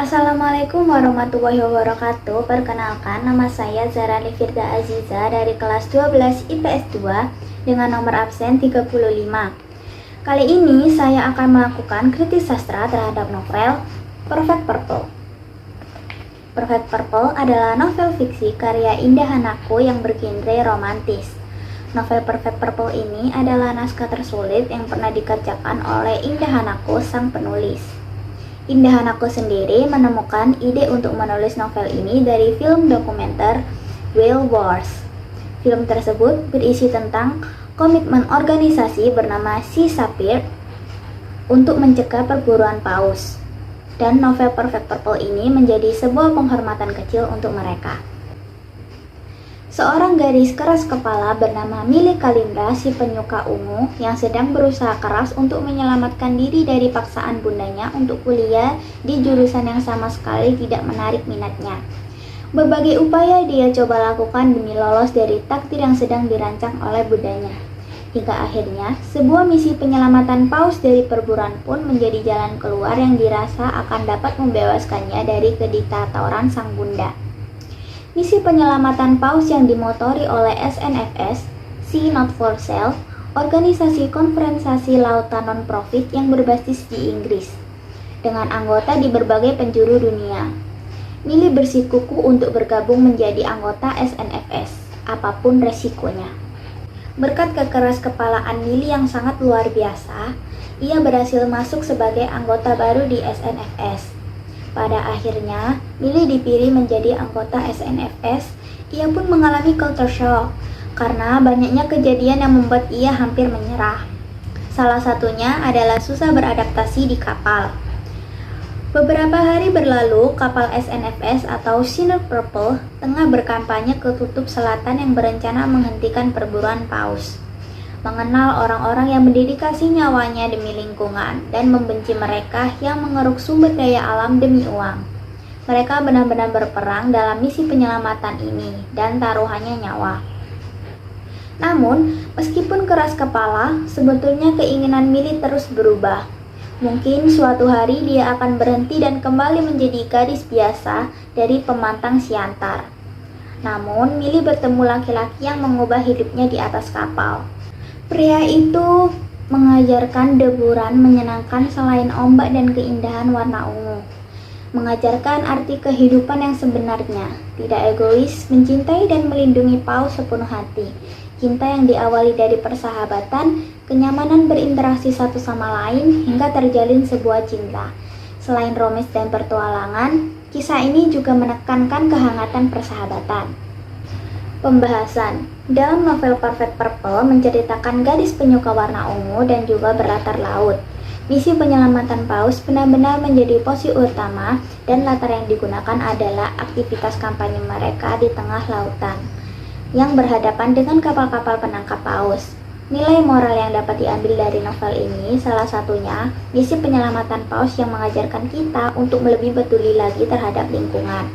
Assalamualaikum warahmatullahi wabarakatuh. Perkenalkan, nama saya Zarani Firda Aziza dari kelas 12 IPS 2 dengan nomor absen 35. Kali ini saya akan melakukan kritik sastra terhadap novel Perfect Purple. Perfect Purple adalah novel fiksi karya Indah Hanako yang bergenre romantis. Novel Perfect Purple ini adalah naskah tersulit yang pernah dikerjakan oleh Indah Hanako, sang penulis. Indah Hanako sendiri menemukan ide untuk menulis novel ini dari film dokumenter Whale Wars. Film tersebut berisi tentang komitmen organisasi bernama Sea Shepherd untuk mencegah perburuan paus. Dan novel Perfect Purple ini menjadi sebuah penghormatan kecil untuk mereka. Seorang gadis keras kepala bernama Millie Kalindra, si penyuka ungu yang sedang berusaha keras untuk menyelamatkan diri dari paksaan bundanya untuk kuliah di jurusan yang sama sekali tidak menarik minatnya. Berbagai upaya dia coba lakukan demi lolos dari takdir yang sedang dirancang oleh bundanya. Hingga akhirnya, sebuah misi penyelamatan paus dari perburuan pun menjadi jalan keluar yang dirasa akan dapat membebaskannya dari kediktatoran sang bunda. Misi penyelamatan paus yang dimotori oleh SNFS, Sea Not for Sale, organisasi konferensi lautan non-profit yang berbasis di Inggris, dengan anggota di berbagai penjuru dunia. Millie bersikukuh untuk bergabung menjadi anggota SNFS, apapun resikonya. Berkat kekeras-kepalaan Millie yang sangat luar biasa, ia berhasil masuk sebagai anggota baru di SNFS. Pada akhirnya, Millie dipilih menjadi anggota SNFS. Ia pun mengalami culture shock karena banyaknya kejadian yang membuat ia hampir menyerah. Salah satunya adalah susah beradaptasi di kapal. Beberapa hari berlalu, kapal SNFS atau Sea Purple tengah berkampanye ke kutub selatan yang berencana menghentikan perburuan paus, mengenal orang-orang yang mendedikasi nyawanya demi lingkungan dan membenci mereka yang mengeruk sumber daya alam demi uang. Mereka benar-benar berperang dalam misi penyelamatan ini dan taruhannya nyawa. Namun, meskipun keras kepala, sebetulnya keinginan Millie terus berubah. Mungkin suatu hari dia akan berhenti dan kembali menjadi gadis biasa dari pemantang Siantar. Namun, Millie bertemu laki-laki yang mengubah hidupnya di atas kapal. Pria itu mengajarkan deburan menyenangkan selain ombak dan keindahan warna ungu. Mengajarkan arti kehidupan yang sebenarnya, tidak egois, mencintai dan melindungi paus sepenuh hati. Cinta yang diawali dari persahabatan, kenyamanan berinteraksi satu sama lain, hingga terjalin sebuah cinta. Selain romans dan pertualangan, kisah ini juga menekankan kehangatan persahabatan. Pembahasan dalam novel Perfect Purple menceritakan gadis penyuka warna ungu dan juga berlatar laut. Misi penyelamatan paus benar-benar menjadi posisi utama dan latar yang digunakan adalah aktivitas kampanye mereka di tengah lautan yang berhadapan dengan kapal-kapal penangkap paus. Nilai moral yang dapat diambil dari novel ini salah satunya misi penyelamatan paus yang mengajarkan kita untuk lebih peduli lagi terhadap lingkungan.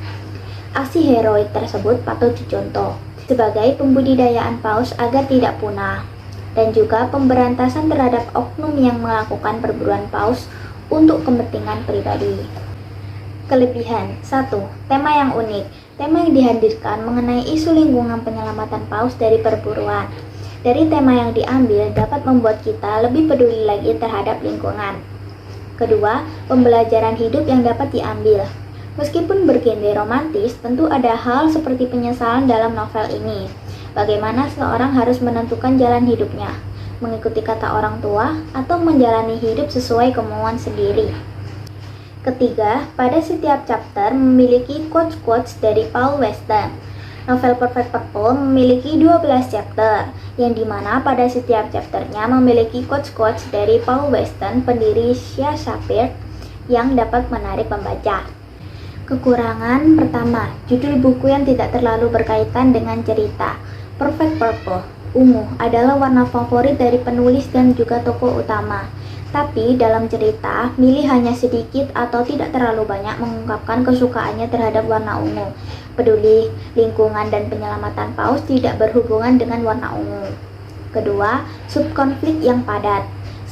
Aksi heroik tersebut patut dicontoh sebagai pembudidayaan paus agar tidak punah, dan juga pemberantasan terhadap oknum yang melakukan perburuan paus untuk kepentingan pribadi. Kelebihan 1. Tema yang unik. Tema yang dihadirkan mengenai isu lingkungan penyelamatan paus dari perburuan. Dari tema yang diambil dapat membuat kita lebih peduli lagi terhadap lingkungan. Kedua, pembelajaran hidup yang dapat diambil. Meskipun bergenre romantis, tentu ada hal seperti penyesalan dalam novel ini. Bagaimana seseorang harus menentukan jalan hidupnya, mengikuti kata orang tua, atau menjalani hidup sesuai kemauan sendiri. Ketiga, pada setiap chapter memiliki quotes-quotes dari Paul Weston. Novel Perfect Purple memiliki 12 chapter, yang dimana pada setiap chapternya memiliki quotes-quotes dari Paul Weston, pendiri Sea Shepherd, yang dapat menarik pembaca. Kekurangan pertama, judul buku yang tidak terlalu berkaitan dengan cerita. Perfect Purple, ungu, adalah warna favorit dari penulis dan juga tokoh utama. Tapi dalam cerita, Millie hanya sedikit atau tidak terlalu banyak mengungkapkan kesukaannya terhadap warna ungu. Peduli lingkungan dan penyelamatan paus tidak berhubungan dengan warna ungu. Kedua, subkonflik yang padat.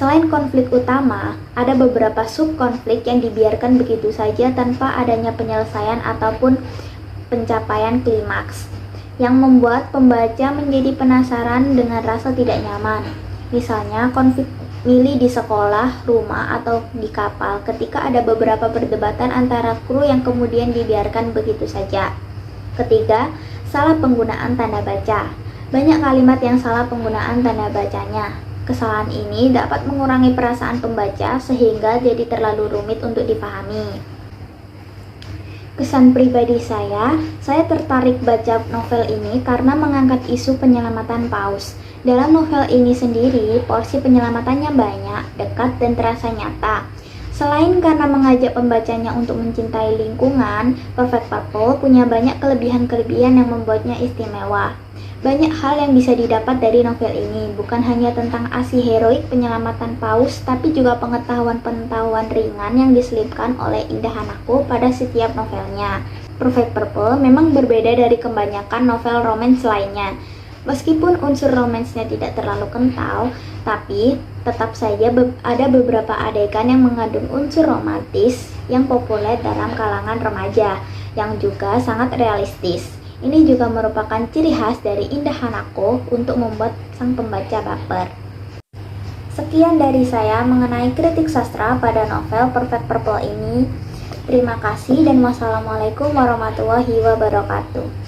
Selain konflik utama, ada beberapa subkonflik yang dibiarkan begitu saja tanpa adanya penyelesaian ataupun pencapaian klimaks, yang membuat pembaca menjadi penasaran dengan rasa tidak nyaman. Misalnya, konflik milih di sekolah, rumah, atau di kapal ketika ada beberapa perdebatan antara kru yang kemudian dibiarkan begitu saja. Ketiga, salah penggunaan tanda baca. Banyak kalimat yang salah penggunaan tanda bacanya. Kesalahan ini dapat mengurangi perasaan pembaca sehingga jadi terlalu rumit untuk dipahami. Kesan pribadi saya tertarik baca novel ini karena mengangkat isu penyelamatan paus. Dalam novel ini sendiri, porsi penyelamatannya banyak, dekat, dan terasa nyata. Selain karena mengajak pembacanya untuk mencintai lingkungan, Perfect Purple punya banyak kelebihan-kelebihan yang membuatnya istimewa. Banyak hal yang bisa didapat dari novel ini, bukan hanya tentang aksi heroik penyelamatan paus, tapi juga pengetahuan-pengetahuan ringan yang diselipkan oleh Indah Hanako pada setiap novelnya. Perfect Purple memang berbeda dari kebanyakan novel romance lainnya. Meskipun unsur romansnya tidak terlalu kental, tapi tetap saja ada beberapa adegan yang mengandung unsur romantis yang populer dalam kalangan remaja, yang juga sangat realistis. Ini juga merupakan ciri khas dari Indah Hanako untuk membuat sang pembaca baper. Sekian dari saya mengenai kritik sastra pada novel Perfect Purple ini. Terima kasih dan wassalamualaikum warahmatullahi wabarakatuh.